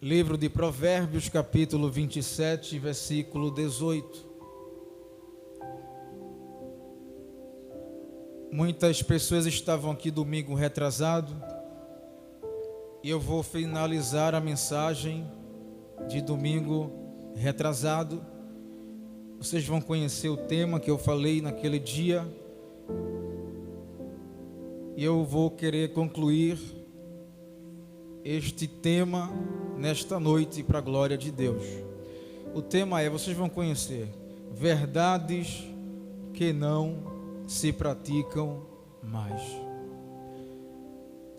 Livro de Provérbios, capítulo 27, versículo 18. Muitas pessoas estavam aqui domingo retrasado e eu vou finalizar a mensagem de domingo retrasado. Vocês vão conhecer o tema que eu falei naquele dia e eu vou querer concluir este tema nesta noite para a glória de Deus. O tema é, vocês vão conhecer, verdades que não se praticam mais.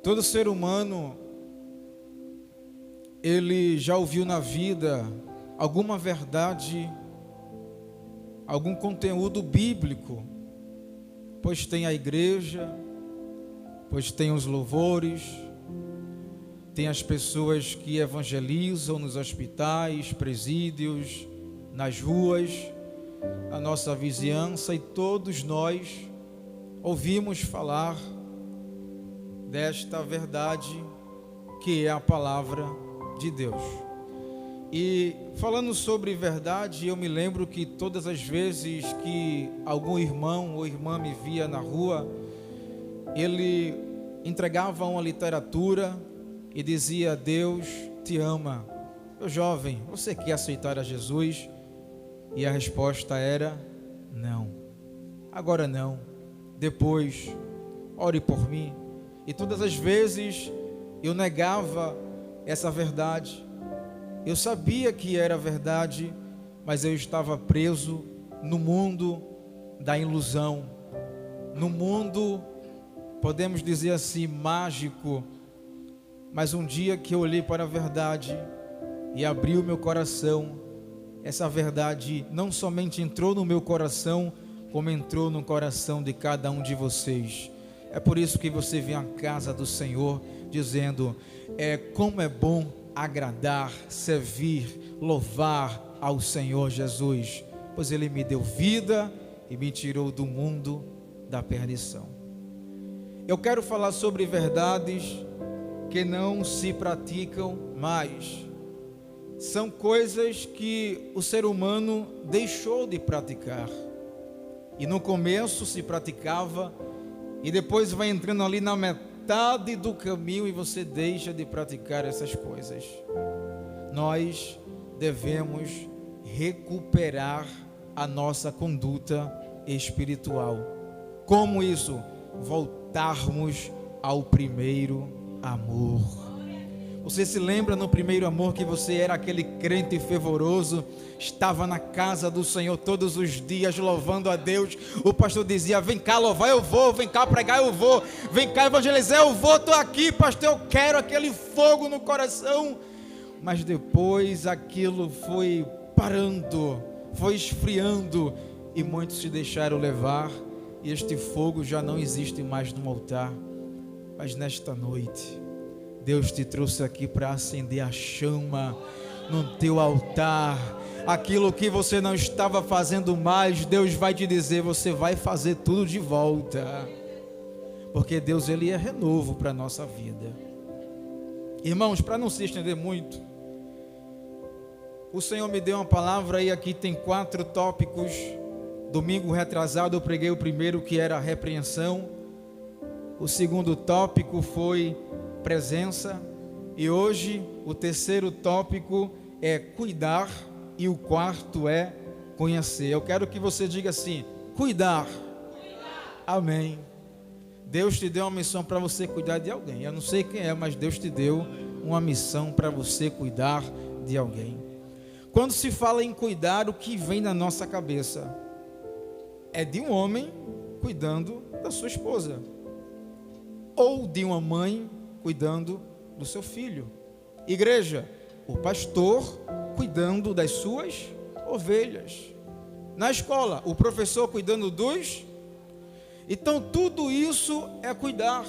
Todo ser humano, ele já ouviu na vida alguma verdade, algum conteúdo bíblico, pois tem a igreja, pois tem os louvores, tem as pessoas que evangelizam nos hospitais, presídios, nas ruas, a nossa vizinhança, e todos nós ouvimos falar desta verdade que é a palavra de Deus. E falando sobre verdade, eu me lembro que todas as vezes que algum irmão ou irmã me via na rua, ele entregava uma literatura e dizia: Deus te ama. Meu jovem, você quer aceitar a Jesus? E a resposta era: não. Agora não. Depois, ore por mim. E todas as vezes eu negava essa verdade. Eu sabia que era verdade, mas eu estava preso no mundo da ilusão, no mundo, podemos dizer assim, mágico. Mas um dia que eu olhei para a verdade e abri o meu coração, essa verdade não somente entrou no meu coração, como entrou no coração de cada um de vocês. É por isso que você vem à casa do Senhor dizendo: como é bom agradar, servir, louvar ao Senhor Jesus, pois Ele me deu vida e me tirou do mundo da perdição. Eu quero falar sobre verdades que não se praticam mais. São coisas que o ser humano deixou de praticar. E no começo se praticava, e depois vai entrando ali na metade do caminho e você deixa de praticar essas coisas. Nós devemos recuperar a nossa conduta espiritual. Como isso? Voltarmos ao primeiro amor. Você se lembra no primeiro amor que você era aquele crente fervoroso, estava na casa do Senhor todos os dias louvando a Deus? O pastor dizia: vem cá louvar, eu vou, vem cá pregar, eu vou, vem cá evangelizar, eu vou, estou aqui, pastor, eu quero aquele fogo no coração. Mas depois aquilo foi parando, foi esfriando, e muitos se deixaram levar, e este fogo já não existe mais no altar. Mas nesta noite, Deus te trouxe aqui para acender a chama no teu altar. Aquilo que você não estava fazendo mais, Deus vai te dizer: você vai fazer tudo de volta. Porque Deus, Ele é renovo para a nossa vida. Irmãos, para não se estender muito, o Senhor me deu uma palavra e aqui tem 4 tópicos. Domingo retrasado eu preguei o primeiro, que era a repreensão. O segundo tópico foi presença, e hoje o terceiro tópico é cuidar, e o quarto é conhecer. Eu quero que você diga assim: cuidar. Amém. Deus te deu uma missão para você cuidar de alguém. Eu não sei quem é, mas Deus te deu uma missão para você cuidar de alguém. Quando se fala em cuidar, o que vem na nossa cabeça é de um homem cuidando da sua esposa, ou de uma mãe cuidando do seu filho. Igreja, o pastor cuidando das suas ovelhas. Na escola, o professor cuidando dos. Então tudo isso é cuidar.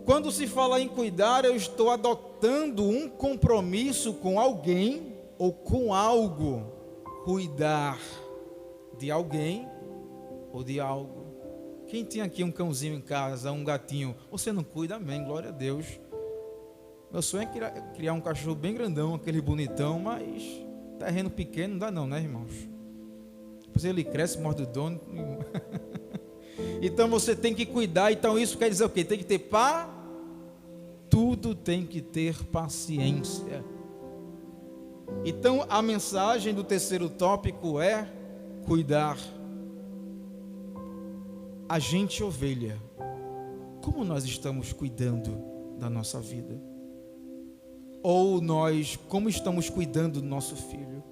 Quando se fala em cuidar, eu estou adotando um compromisso com alguém ou com algo. Cuidar de alguém ou de algo. Quem tem aqui um cãozinho em casa, um gatinho, você não cuida? Amém, glória a Deus. Meu sonho é criar um cachorro bem grandão, aquele bonitão, mas terreno pequeno não dá não, né, irmãos? Depois ele cresce, morde o dono. Então você tem que cuidar. Então isso quer dizer o quê? Tem que ter tudo tem que ter paciência. Então a mensagem do terceiro tópico é cuidar. A gente ovelha, como nós estamos cuidando da nossa vida? Ou nós, como estamos cuidando do nosso filho?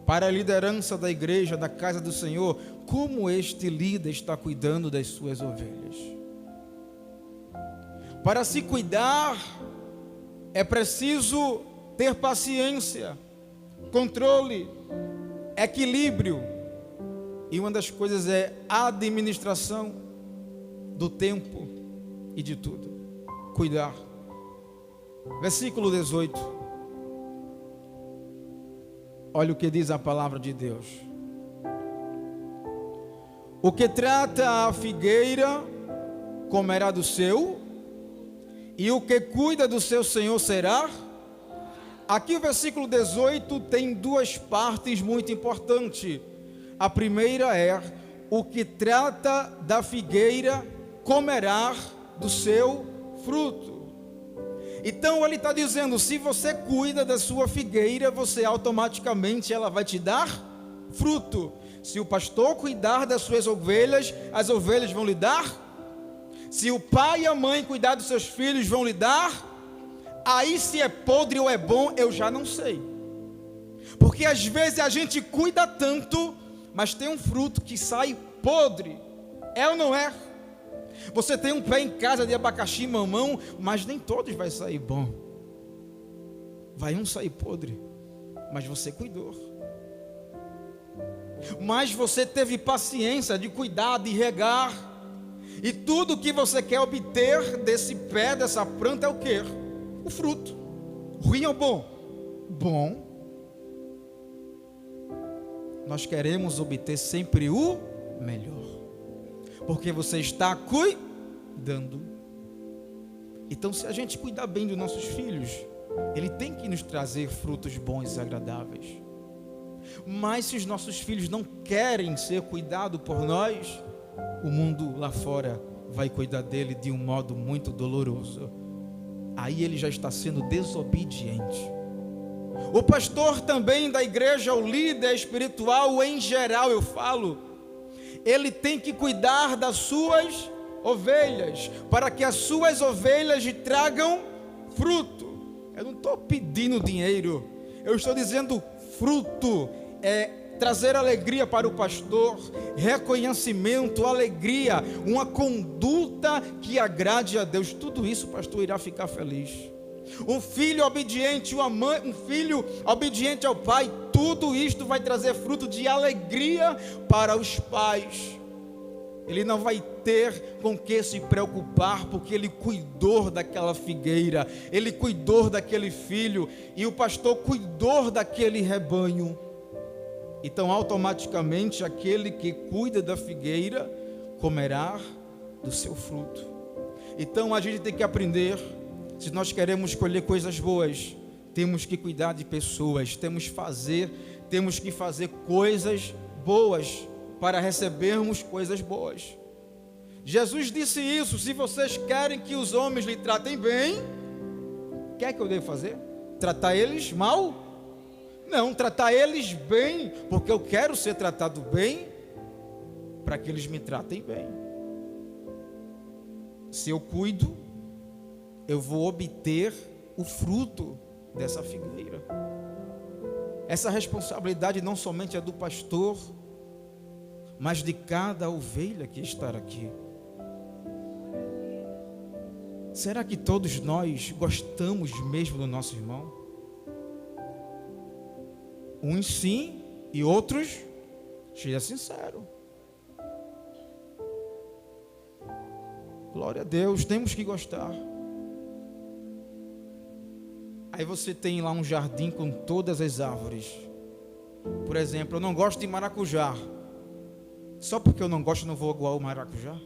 Para a liderança da igreja, da casa do Senhor, como este líder está cuidando das suas ovelhas? Para se cuidar, é preciso ter paciência, controle, equilíbrio. E uma das coisas é a administração do tempo e de tudo. Cuidar. Versículo 18. Olha o que diz a palavra de Deus. O que trata a figueira comerá do seu, e o que cuida do seu senhor será. Aqui o versículo 18 tem duas partes muito importantes. A primeira é: o que trata da figueira comerá do seu fruto. Então ele está dizendo, se você cuida da sua figueira, você automaticamente ela vai te dar fruto. Se o pastor cuidar das suas ovelhas, as ovelhas vão lhe dar. Se o pai e a mãe cuidar dos seus filhos, vão lhe dar. Aí se é podre ou é bom, eu já não sei. Porque às vezes a gente cuida tanto, mas tem um fruto que sai podre. É ou não é? Você tem um pé em casa de abacaxi, mamão, mas nem todos vai sair bom. Vai um sair podre, mas você cuidou. Mas você teve paciência de cuidar, de regar. E tudo que você quer obter desse pé, dessa planta é o quê? O fruto. Ruim ou bom? Bom. Nós queremos obter sempre o melhor, porque você está cuidando. Então, se a gente cuidar bem dos nossos filhos, ele tem que nos trazer frutos bons e agradáveis. Mas se os nossos filhos não querem ser cuidados por nós, o mundo lá fora vai cuidar dele de um modo muito doloroso. Aí ele já está sendo desobediente. O pastor também da igreja, o líder espiritual em geral, eu falo, ele tem que cuidar das suas ovelhas, para que as suas ovelhas lhe tragam fruto. Eu não estou pedindo dinheiro, eu estou dizendo fruto. É trazer alegria para o pastor, reconhecimento, alegria, uma conduta que agrade a Deus. Tudo isso o pastor irá ficar feliz. Um filho obediente, um filho obediente ao pai, tudo isto vai trazer fruto de alegria para os pais. Ele não vai ter com que se preocupar, porque ele cuidou daquela figueira, ele cuidou daquele filho, e o pastor cuidou daquele rebanho. Então automaticamente aquele que cuida da figueira comerá do seu fruto. Então a gente tem que aprender, se nós queremos colher coisas boas, temos que cuidar de pessoas, temos que fazer coisas boas para recebermos coisas boas. Jesus disse isso: se vocês querem que os homens lhe tratem bem, o que é que eu devo fazer? Tratar eles mal? Não, tratar eles bem, porque eu quero ser tratado bem, para que eles me tratem bem. Se eu cuido, eu vou obter o fruto dessa figueira. Essa responsabilidade não somente é do pastor, mas de cada ovelha que está aqui. Será que todos nós gostamos mesmo do nosso irmão? Uns sim e outros, seja sincero. Glória a Deus, temos que gostar. Aí você tem lá um jardim com todas as árvores. Por exemplo, eu não gosto de maracujá. Só porque eu não gosto, eu não vou aguar o maracujá?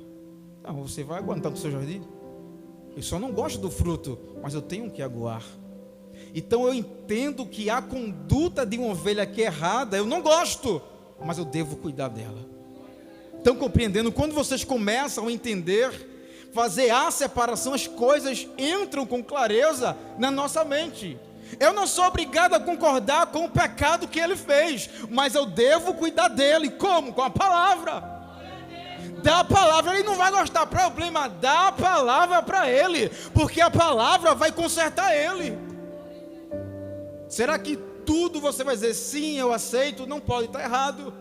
Não, você vai aguentar no seu jardim? Eu só não gosto do fruto, mas eu tenho que aguar. Então eu entendo que a conduta de uma ovelha que é errada, eu não gosto, mas eu devo cuidar dela. Estão compreendendo? Quando vocês começam a entender, fazer a separação, as coisas entram com clareza na nossa mente. Eu não sou obrigado a concordar com o pecado que ele fez, mas eu devo cuidar dele. Como? Com a palavra. Dá a palavra, ele não vai gostar, problema, dá a palavra para ele, porque a palavra vai consertar ele. Será que tudo você vai dizer, sim, eu aceito? Não pode, estar errado.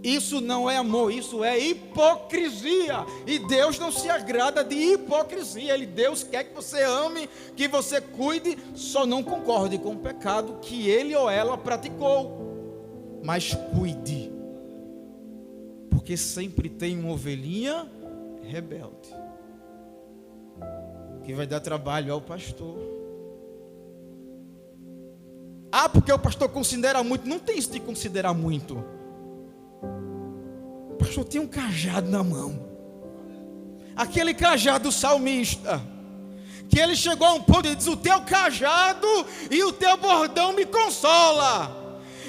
Isso não é amor, isso é hipocrisia, e Deus não se agrada de hipocrisia. Deus quer que você ame, que você cuide, só não concorde com o pecado que ele ou ela praticou, mas cuide, porque sempre tem uma ovelhinha rebelde, que vai dar trabalho ao pastor. Porque o pastor considera muito. Não tem isso de considerar muito. O pastor tem um cajado na mão, aquele cajado do salmista, que ele chegou a um ponto e diz, o teu cajado e o teu bordão me consola.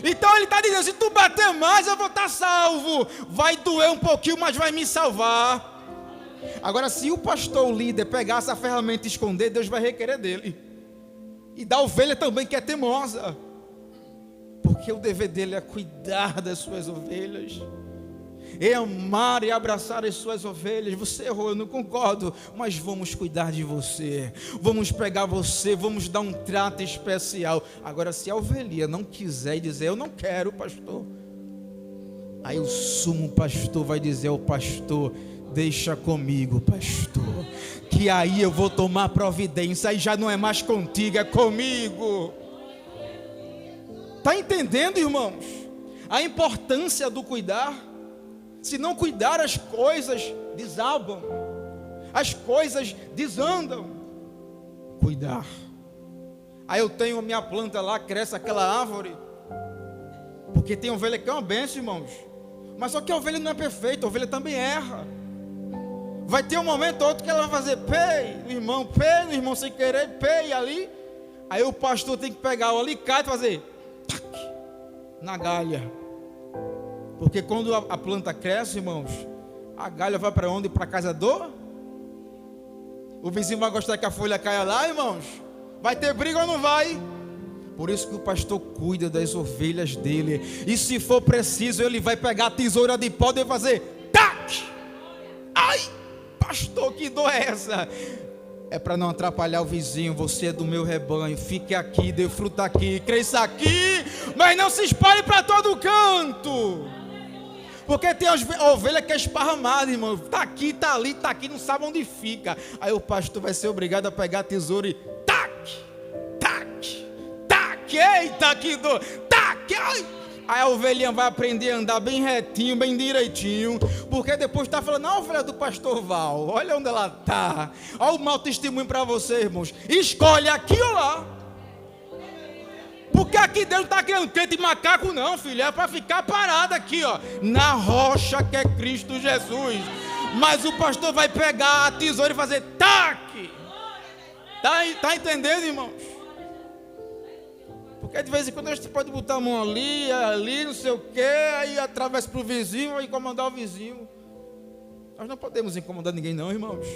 Então ele está dizendo, se tu bater mais eu vou estar salvo, vai doer um pouquinho, mas vai me salvar. Agora, se o pastor, o líder, pegar essa ferramenta e esconder, Deus vai requerer dele, e da ovelha também, que é teimosa, porque o dever dele é cuidar das suas ovelhas, é amar e abraçar as suas ovelhas. Você errou, eu não concordo, mas vamos cuidar de você, vamos pegar você, vamos dar um trato especial. Agora, se a ovelha não quiser dizer, eu não quero, pastor, aí o sumo pastor vai dizer ao pastor, deixa comigo, pastor, que aí eu vou tomar providência, aí já não é mais contigo, é comigo. Está entendendo, irmãos, a importância do cuidar? Se não cuidar, as coisas desabam, as coisas desandam. Cuidar. Aí eu tenho a minha planta lá, cresce aquela árvore, porque tem ovelha que é uma bênção, irmãos, mas só que a ovelha não é perfeita, a ovelha também erra. Vai ter um momento ou outro que ela vai fazer pei no irmão sem querer, pei ali. Aí o pastor tem que pegar o alicate e fazer tac, na galha. Porque quando a planta cresce, irmãos, a galha vai para onde? Para a casa do? O vizinho vai gostar que a folha caia lá, irmãos? Vai ter briga ou não vai? Por isso que o pastor cuida das ovelhas dele. E se for preciso, ele vai pegar a tesoura de pau e vai fazer tac! Ai, pastor, que dor é essa? É para não atrapalhar o vizinho. Você é do meu rebanho, fique aqui, dê fruta aqui, cresça aqui, mas não se espalhe para todo canto. Porque tem a ovelha que é esparramada, irmão. Está aqui, está ali, está aqui, não sabe onde fica. Aí o pastor vai ser obrigado a pegar a tesoura e tac, tac, tac, eita que dor, tac, ai. Aí a ovelhinha vai aprender a andar bem retinho, bem direitinho, porque depois está falando, a ovelha do pastor Val, olha onde ela está. Olha o mau testemunho para você, irmãos. Escolhe aqui ou lá. Porque aqui Deus não está criando crente de macaco não, filho, é para ficar parado aqui, ó, na rocha que é Cristo Jesus. Mas o pastor vai pegar a tesoura e fazer tac. Tá entendendo, irmãos? Porque de vez em quando a gente pode botar a mão ali, não sei o que, aí atravessa para o vizinho, vai incomodar o vizinho. Nós não podemos incomodar ninguém não, irmãos.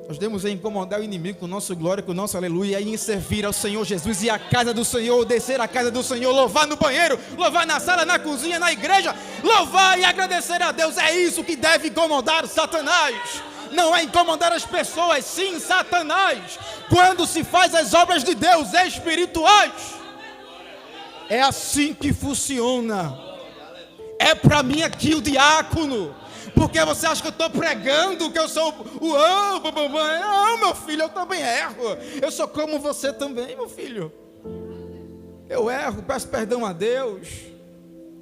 Nós devemos incomodar o inimigo com o nosso glória, com o nosso aleluia, e em servir ao Senhor Jesus e a casa do Senhor, descer a casa do Senhor, louvar no banheiro, louvar na sala, na cozinha, na igreja, louvar e agradecer a Deus. É isso que deve incomodar Satanás. Não é incomodar as pessoas, sim Satanás. Quando se faz as obras de Deus espirituais, é assim que funciona. É para mim aqui o diácono. Porque você acha que eu estou pregando que eu sou Não, meu filho, eu também erro. Eu sou como você também, meu filho. Eu erro, peço perdão a Deus,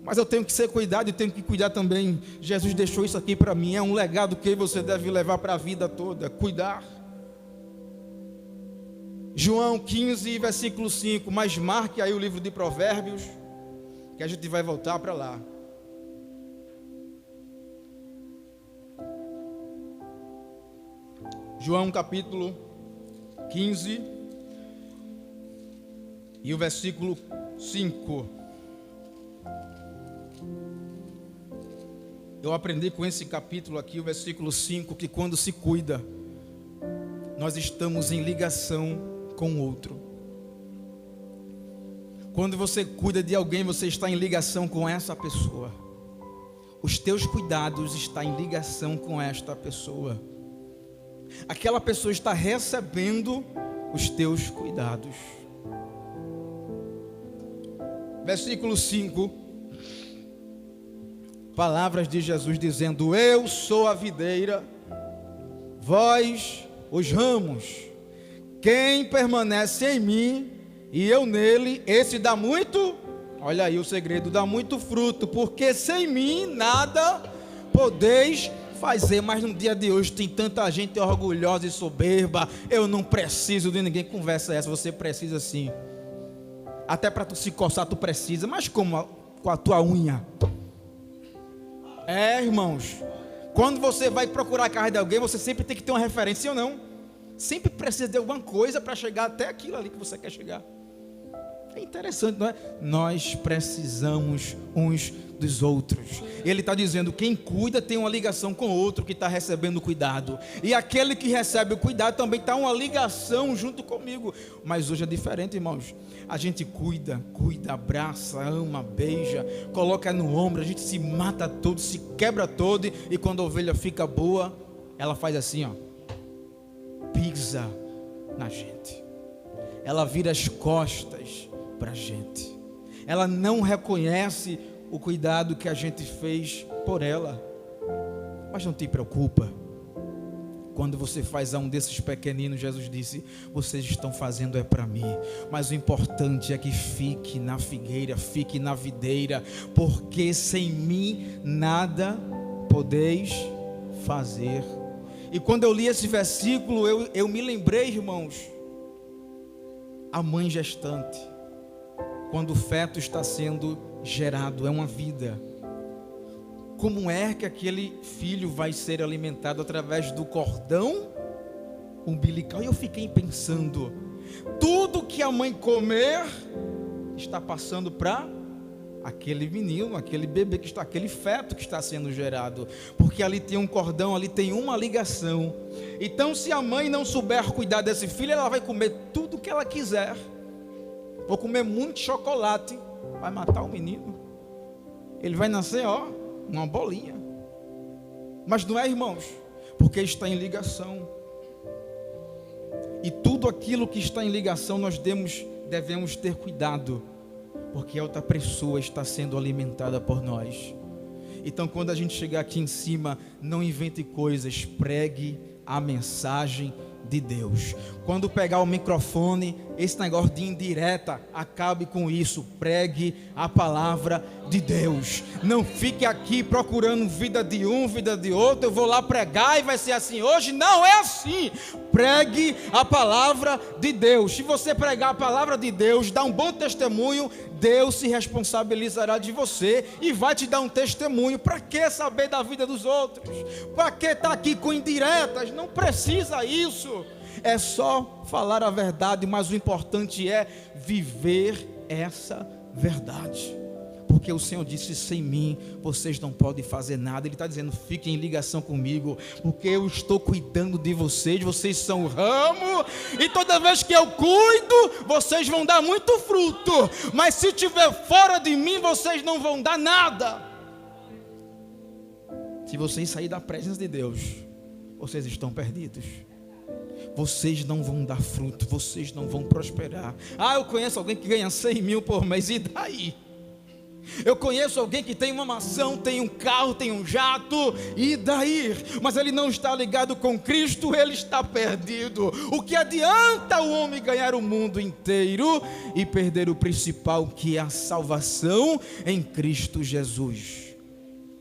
mas eu tenho que ser cuidado e tenho que cuidar também. Jesus deixou isso aqui para mim. É um legado que você deve levar para a vida toda. Cuidar. João 15, versículo 5. Mas marque aí o livro de Provérbios, que a gente vai voltar para lá. João capítulo 15 e o versículo 5. Eu aprendi com esse capítulo aqui, o versículo 5, que quando se cuida, nós estamos em ligação com o outro. Quando você cuida de alguém, você está em ligação com essa pessoa. Os teus cuidados estão em ligação com esta pessoa. Aquela pessoa está recebendo os teus cuidados. Versículo 5. Palavras de Jesus dizendo: eu sou a videira, vós os ramos. Quem permanece em mim e eu nele, esse dá muito, olha aí o segredo, dá muito fruto, porque sem mim nada podeis fazer. Mas no dia de hoje tem tanta gente orgulhosa e soberba: eu não preciso de ninguém. Conversa essa, você precisa sim. Até para tu se coçar tu precisa, mas como? Com a tua unha. Irmãos, quando você vai procurar a casa de alguém, você sempre tem que ter uma referência, ou não? Sempre precisa de alguma coisa para chegar até aquilo ali que você quer chegar. É interessante, não é? Nós precisamos uns dos outros. Ele está dizendo: quem cuida tem uma ligação com o outro que está recebendo cuidado. E aquele que recebe o cuidado também está uma ligação junto comigo. Mas hoje é diferente, irmãos. A gente cuida, abraça, ama, beija, coloca no ombro, a gente se mata todo, se quebra todo. E quando a ovelha fica boa, ela faz assim, ó, pisa na gente. Ela vira as costas para a gente. Ela não reconhece o cuidado que a gente fez por ela. Mas não te preocupa. Quando você faz a um desses pequeninos, Jesus disse: vocês estão fazendo é para mim. Mas o importante é que fique na figueira, fique na videira, porque sem mim nada podeis fazer. E quando eu li esse versículo, eu me lembrei, irmãos, a mãe gestante, quando o feto está sendo gerado, é uma vida. Como é que aquele filho vai ser alimentado? Através do cordão umbilical. E eu fiquei pensando, tudo que a mãe comer está passando para aquele menino, aquele bebê que está, aquele feto que está sendo gerado, porque ali tem um cordão, ali tem uma ligação. Então, se a mãe não souber cuidar desse filho, ela vai comer tudo que ela quiser. Vou comer muito chocolate, vai matar o menino. Ele vai nascer, ó, uma bolinha. Mas não é, irmãos, porque está em ligação. E tudo aquilo que está em ligação nós devemos ter cuidado, porque a outra pessoa está sendo alimentada por nós. Então, quando a gente chegar aqui em cima, não invente coisas, pregue a mensagem de Deus. Quando pegar o microfone, esse negócio de indireta, acabe com isso. Pregue a palavra de Deus. Não fique aqui procurando vida de um, vida de outro. Eu vou lá pregar e vai ser assim hoje. Não é assim. Pregue a palavra de Deus. Se você pregar a palavra de Deus, dar um bom testemunho, Deus se responsabilizará de você e vai te dar um testemunho. Para que saber da vida dos outros? Para que estar aqui com indiretas? Não precisa isso. É só falar a verdade, mas o importante é viver essa verdade. Porque o Senhor disse: sem mim vocês não podem fazer nada. Ele está dizendo: fiquem em ligação comigo, porque eu estou cuidando de vocês. Vocês são o ramo, e toda vez que eu cuido, vocês vão dar muito fruto. Mas se estiver fora de mim, vocês não vão dar nada. Se vocês saírem da presença de Deus, vocês estão perdidos. Vocês não vão dar fruto, vocês não vão prosperar. Eu conheço alguém que ganha 100 mil por mês, e daí? Eu conheço alguém que tem uma mansão, tem um carro, tem um jato, e daí? Mas ele não está ligado com Cristo, ele está perdido. O que adianta o homem ganhar o mundo inteiro e perder o principal, que é a salvação em Cristo Jesus?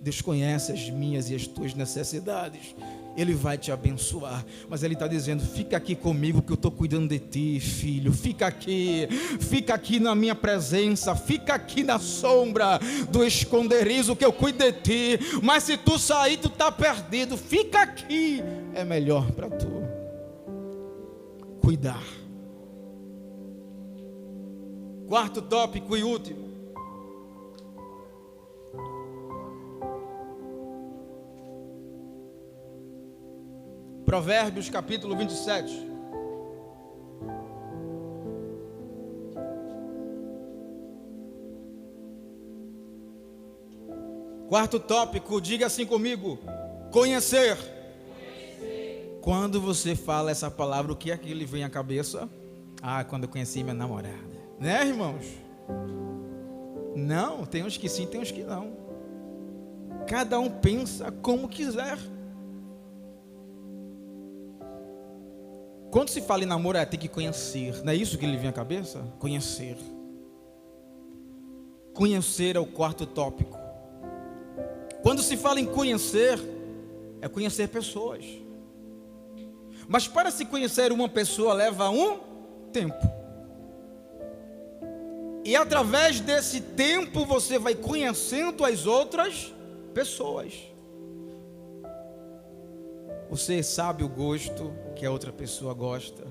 Deus conhece as minhas e as tuas necessidades. Ele vai te abençoar, mas Ele está dizendo: fica aqui comigo que eu estou cuidando de ti, filho. Fica aqui na minha presença, fica aqui na sombra do esconderijo que eu cuido de ti. Mas se tu sair, tu está perdido. Fica aqui, é melhor para tu. cuidar. Quarto tópico e último. Provérbios capítulo 27. Quarto tópico, diga assim comigo: conhecer. Quando você fala essa palavra, o que é que lhe vem à cabeça? Quando eu conheci minha namorada. Né, irmãos? Não, tem uns que sim, tem uns que não. Cada um pensa como quiser. Quando se fala em namoro, tem que conhecer. Não é isso que lhe vem à cabeça? Conhecer. Conhecer é o quarto tópico. Quando se fala em conhecer, é conhecer pessoas. Mas para se conhecer uma pessoa leva um tempo. E através desse tempo você vai conhecendo as outras pessoas. Você sabe o gosto que a outra pessoa gosta,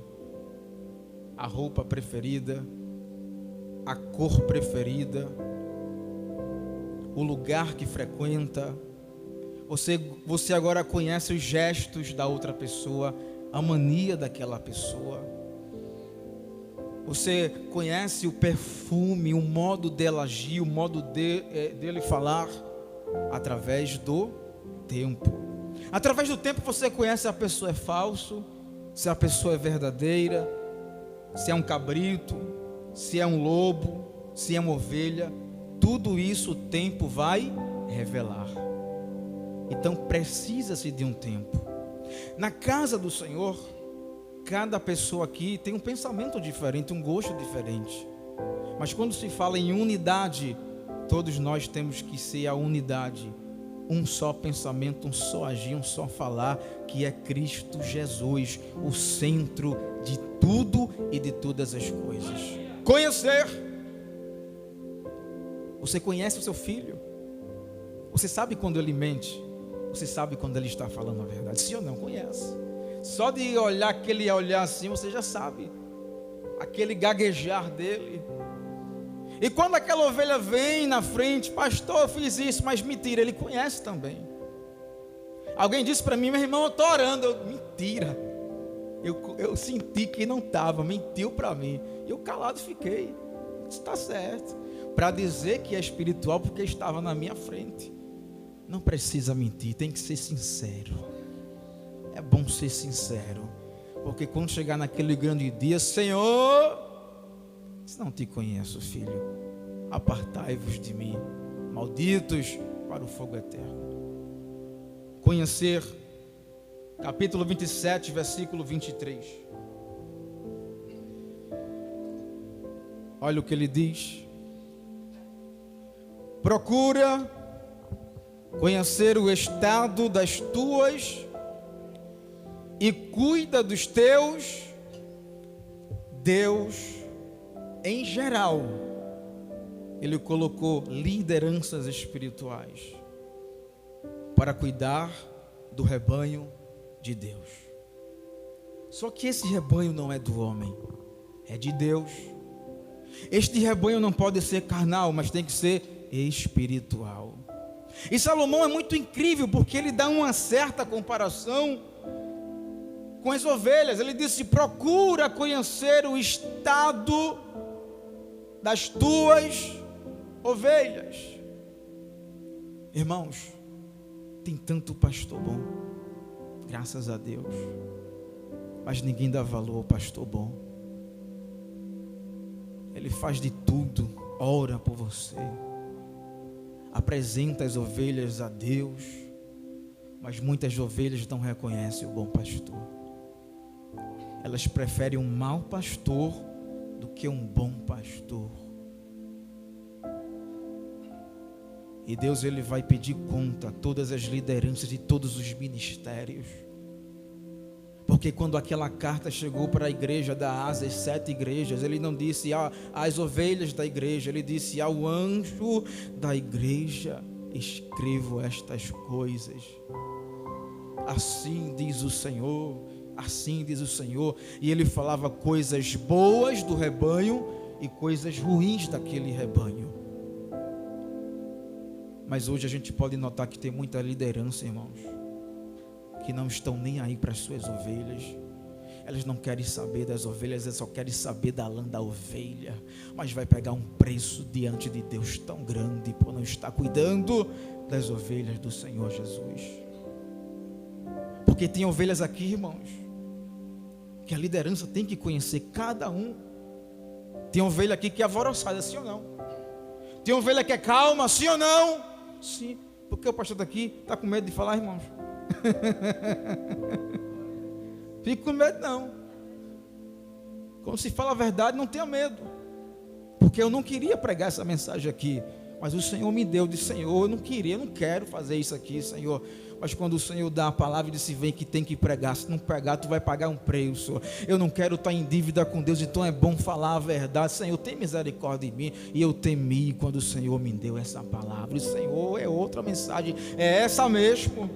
a roupa preferida, a cor preferida, o lugar que frequenta. Você agora conhece os gestos da outra pessoa, a mania daquela pessoa. Você conhece o perfume, o modo dela agir, o modo dele falar, através do tempo. Através do tempo você conhece se a pessoa é falso, se a pessoa é verdadeira, se é um cabrito, se é um lobo, se é uma ovelha. Tudo isso o tempo vai revelar. Então precisa-se de um tempo. Na casa do Senhor, cada pessoa aqui tem um pensamento diferente, um gosto diferente. Mas quando se fala em unidade, todos nós temos que ser a unidade. Um só pensamento, um só agir, um só falar, que é Cristo Jesus, o centro de tudo e de todas as coisas. Conhecer. Você conhece o seu filho? Você sabe quando ele mente? Você sabe quando ele está falando a verdade? Sim ou não? Conhece. Só de olhar aquele olhar assim, você já sabe. Aquele gaguejar dele. E quando aquela ovelha vem na frente, pastor, eu fiz isso, mas mentira, ele conhece também. Alguém disse para mim, meu irmão, eu estou orando. Mentira. Eu senti que não estava, mentiu para mim. E eu calado fiquei. Está certo. Para dizer que é espiritual, porque estava na minha frente. Não precisa mentir, tem que ser sincero. É bom ser sincero, porque quando chegar naquele grande dia, Senhor, se não te conheço, filho, apartai-vos de mim, malditos para o fogo eterno. Conhecer, capítulo 27, versículo 23. Olha o que ele diz: procura conhecer o estado das tuas e cuida dos teus. Deus, em geral, Ele colocou lideranças espirituais para cuidar do rebanho de Deus. Só que esse rebanho não é do homem, é de Deus. Este rebanho não pode ser carnal, mas tem que ser espiritual. E Salomão é muito incrível, porque ele dá uma certa comparação com as ovelhas. Ele disse: procura conhecer o estado das tuas ovelhas. Irmãos, tem tanto pastor bom, graças a Deus, mas ninguém dá valor ao pastor bom. Ele faz de tudo, ora por você, apresenta as ovelhas a Deus, mas muitas ovelhas não reconhecem o bom pastor. Elas preferem um mau pastor do que um bom pastor. E Deus, Ele vai pedir conta a todas as lideranças de todos os ministérios. Porque quando aquela carta chegou para a igreja da Ásia, as 7 igrejas, Ele não disse às ovelhas da igreja, Ele disse ao anjo da igreja: escrevo estas coisas. Assim diz o Senhor, Assim diz o Senhor. E ele falava coisas boas do rebanho e coisas ruins daquele rebanho. Mas hoje a gente pode notar que tem muita liderança, irmãos, que não estão nem aí para as suas ovelhas. Elas não querem saber das ovelhas, elas só querem saber da lã da ovelha. Mas vai pegar um preço diante de Deus tão grande por não estar cuidando das ovelhas do Senhor Jesus. Porque tem ovelhas aqui, irmãos, que a liderança tem que conhecer cada um. Tem ovelha aqui que é alvoroçada, sim ou não? Tem ovelha que é calma, sim ou não? Sim. Porque o pastor daqui está com medo de falar, irmãos? Fique com medo não. Quando se fala a verdade, não tenha medo. Porque eu não queria pregar essa mensagem aqui, mas o Senhor me deu. Eu disse: Senhor, eu não queria, eu não quero fazer isso aqui, Senhor. Mas quando o Senhor dá a palavra e disse: vem que tem que pregar. Se não pregar, tu vai pagar um preço. Eu não quero estar em dívida com Deus, então é bom falar a verdade. Senhor, tem misericórdia de mim. E eu temi quando o Senhor me deu essa palavra. E Senhor, é outra mensagem, é essa mesmo.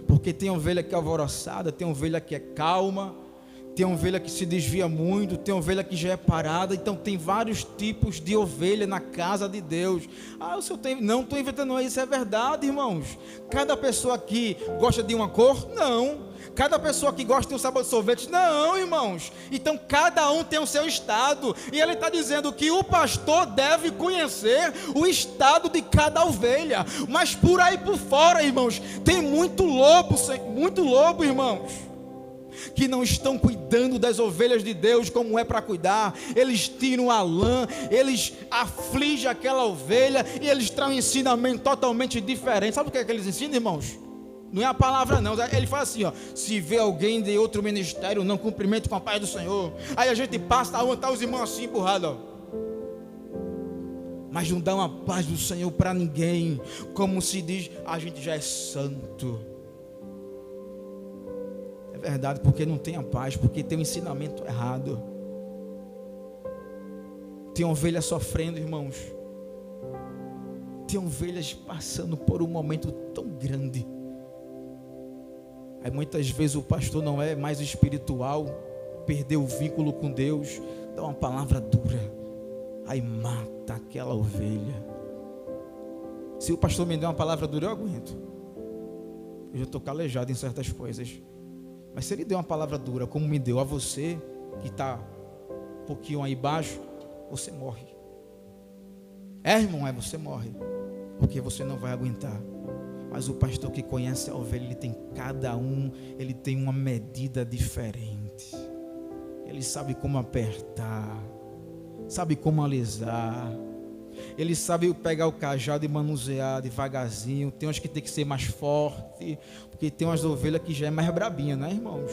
Porque tem ovelha que é alvoroçada, tem ovelha que é calma, tem ovelha que se desvia muito, tem ovelha que já é parada. Então tem vários tipos de ovelha na casa de Deus. O senhor tem... Não estou inventando isso, é verdade, irmãos. Cada pessoa aqui gosta de uma cor? Não. Cada pessoa que gosta de um sabor de sorvete? Não, irmãos. Então cada um tem o seu estado. E ele está dizendo que o pastor deve conhecer o estado de cada ovelha. Mas por aí por fora, irmãos, tem muito lobo, irmãos, que não estão cuidando das ovelhas de Deus como é para cuidar. Eles tiram a lã, eles afligem aquela ovelha e eles trazem um ensinamento totalmente diferente. Sabe o que é que eles ensinam, irmãos? Não é a palavra não, ele fala assim, ó: se vê alguém de outro ministério, não cumprimente com a paz do Senhor. Aí a gente passa, tá os irmãos assim empurrados, ó. Mas não dá uma paz do Senhor para ninguém. Como se diz, a gente já é santo. É verdade, porque não tem a paz, porque tem um ensinamento errado. Tem ovelha sofrendo, irmãos. Tem ovelhas passando por um momento tão grande. Aí muitas vezes o pastor não é mais espiritual, perdeu o vínculo com Deus, dá uma palavra dura, aí mata aquela ovelha. Se o pastor me der uma palavra dura, eu aguento. Eu já estou calejado em certas coisas. Mas se ele der uma palavra dura, como me deu a você, que está um pouquinho aí embaixo, você morre. Irmão, você morre, porque você não vai aguentar. Mas o pastor que conhece a ovelha, ele tem cada um, ele tem uma medida diferente. Ele sabe como apertar, sabe como alisar. Ele sabe pegar o cajado e manusear devagarzinho. Tem umas que tem que ser mais forte, porque tem umas ovelhas que já é mais brabinha, né, irmãos?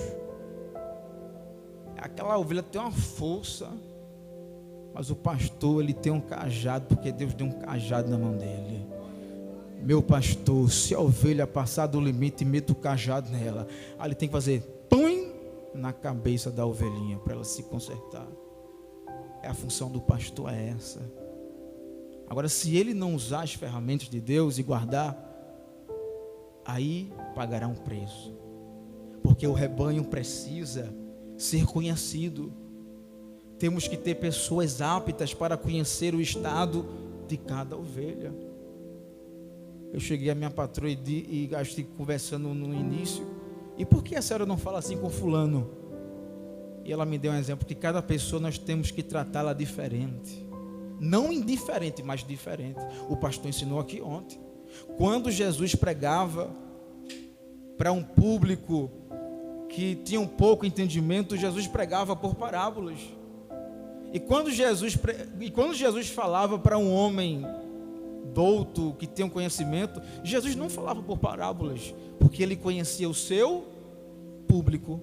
Aquela ovelha tem uma força, mas o pastor, ele tem um cajado, porque Deus deu um cajado na mão dele. Meu pastor, se a ovelha passar do limite, meta o cajado nela. Aí ele tem que fazer pum na cabeça da ovelhinha para ela se consertar. A função do pastor é essa. Agora, se ele não usar as ferramentas de Deus e guardar, aí pagará um preço. Porque o rebanho precisa ser conhecido. Temos que ter pessoas aptas para conhecer o estado de cada ovelha. Eu cheguei à minha patroa e estive conversando no início: e por que a senhora não fala assim com fulano? E ela me deu um exemplo, que cada pessoa nós temos que tratá-la diferente. Não indiferente, mas diferente. O pastor ensinou aqui ontem. Quando Jesus pregava para um público que tinha um pouco entendimento, Jesus pregava por parábolas. E quando Jesus falava para um homem douto, que tem um conhecimento, Jesus não falava por parábolas, porque ele conhecia o seu público.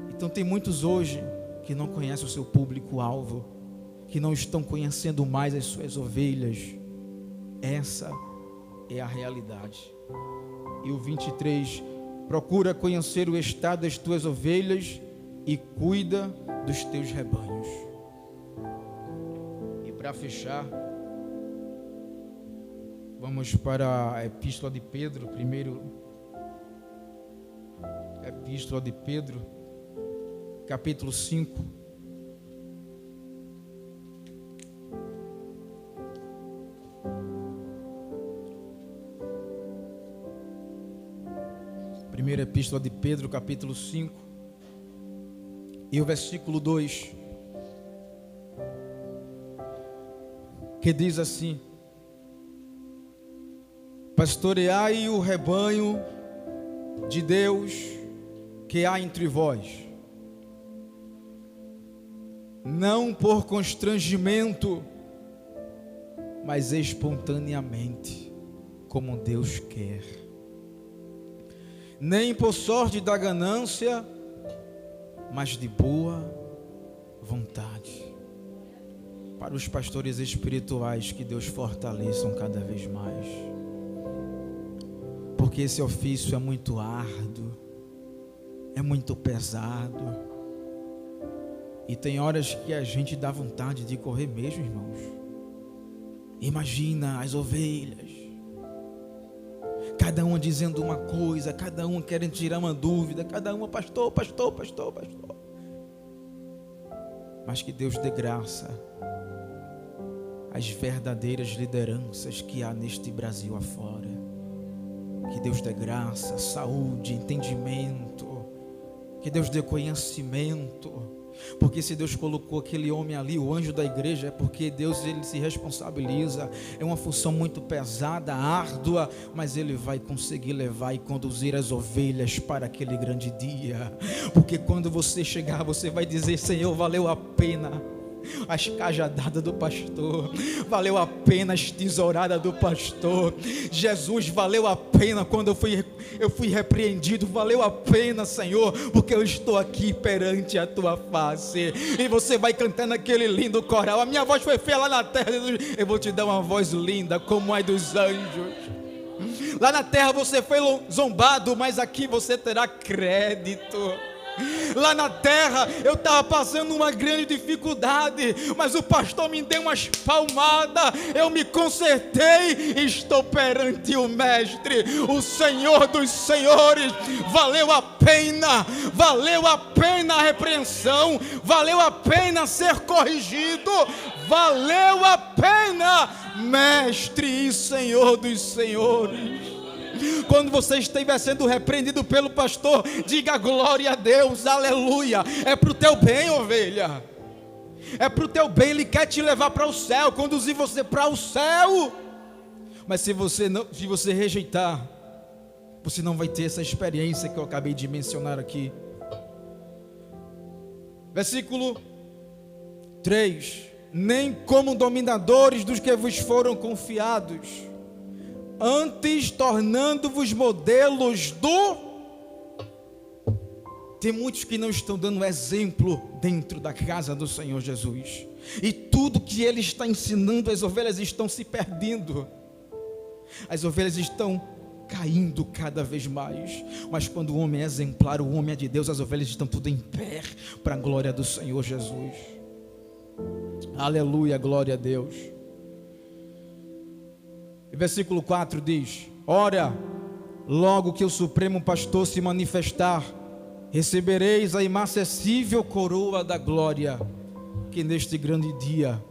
Então tem muitos hoje que não conhecem o seu público-alvo, que não estão conhecendo mais as suas ovelhas. Essa é a realidade. E o 23: procura conhecer o estado das tuas ovelhas e cuida dos teus rebanhos. E para fechar, vamos para a epístola de Pedro, Epístola de Pedro, capítulo 5. Primeira Epístola de Pedro, capítulo 5, e o versículo 2, que diz assim: pastoreai o rebanho de Deus que há entre vós, não por constrangimento, mas espontaneamente, como Deus quer, nem por sorte da ganância, mas de boa vontade. Para os pastores espirituais, que Deus fortaleçam cada vez mais, porque esse ofício é muito árduo, é muito pesado, e tem horas que a gente dá vontade de correr mesmo, irmãos. Imagina as ovelhas, cada uma dizendo uma coisa, cada uma querendo tirar uma dúvida, cada uma, pastor. Mas que Deus dê graça às verdadeiras lideranças que há neste Brasil afora. Que Deus dê graça, saúde, entendimento, que Deus dê conhecimento, porque se Deus colocou aquele homem ali, o anjo da igreja, é porque Deus, ele se responsabiliza. É uma função muito pesada, árdua, mas ele vai conseguir levar e conduzir as ovelhas para aquele grande dia, porque quando você chegar, você vai dizer: Senhor, valeu a pena as cajadadas do pastor, valeu a pena as tesouradas do pastor. Jesus, valeu a pena quando eu fui repreendido, valeu a pena, Senhor, porque eu estou aqui perante a tua face. E você vai cantando aquele lindo coral: a minha voz foi feia lá na terra, eu vou te dar uma voz linda como a dos anjos. Lá na terra você foi zombado, mas aqui você terá crédito. Lá na terra eu estava passando uma grande dificuldade, mas o pastor me deu umas palmadas, eu me consertei e estou perante o Mestre, o Senhor dos Senhores. Valeu a pena a repreensão, valeu a pena ser corrigido, valeu a pena, Mestre e Senhor dos Senhores. Quando você estiver sendo repreendido pelo pastor, diga glória a Deus, aleluia. É para o teu bem, ovelha, é para o teu bem. Ele quer te levar para o céu, conduzir você para o céu. Mas se você rejeitar, você não vai ter essa experiência que eu acabei de mencionar aqui. Versículo 3: nem como dominadores dos que vos foram confiados, antes tornando-vos modelos do... Tem muitos que não estão dando exemplo dentro da casa do Senhor Jesus, e tudo que Ele está ensinando, as ovelhas estão se perdendo, as ovelhas estão caindo cada vez mais. Mas quando o homem é exemplar, o homem é de Deus, as ovelhas estão tudo em pé para a glória do Senhor Jesus. Aleluia, glória a Deus. Versículo 4 diz: ora, logo que o Supremo Pastor se manifestar, recebereis a inacessível coroa da glória. Que neste grande dia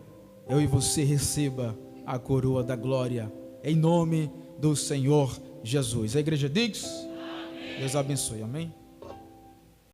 eu e você receba a coroa da glória, em nome do Senhor Jesus. A igreja diz: amém. Deus abençoe, amém.